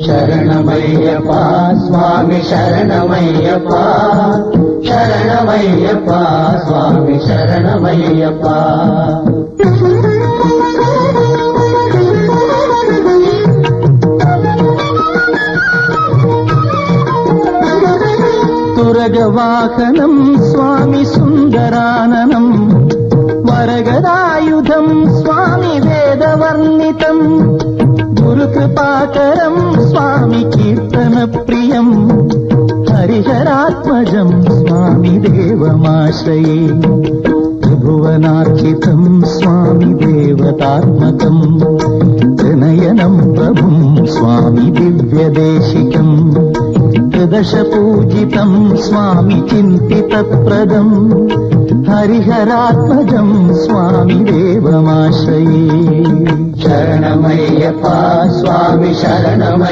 శరణమయ్యప్ప స్వామి శరణమయ్యప్ప శరణమయ్యప్ప స్వామి శరణమయ్యప్ప. తురగవాహనం స్వామి సుందరాననం వరగదాయుధం స్వామి వేదవర్ణితం గురుకృపాకరం స్వామి కీర్తన ప్రియం హరిహరాత్మజం స్వామి దేవమాశ్రయే త్రిభువనార్చితం స్వామి దేవతాత్మకం త్రినయనం ప్రభుం స్వామి దివ్యదేశికం త్రిదశ పూజితం స్వామి చింతితప్రదం హరిహరాత్మజం స్వామి దేవమాశ్రయే. శరణమయ్యప్ప స్వామి శరణమయ్యప్ప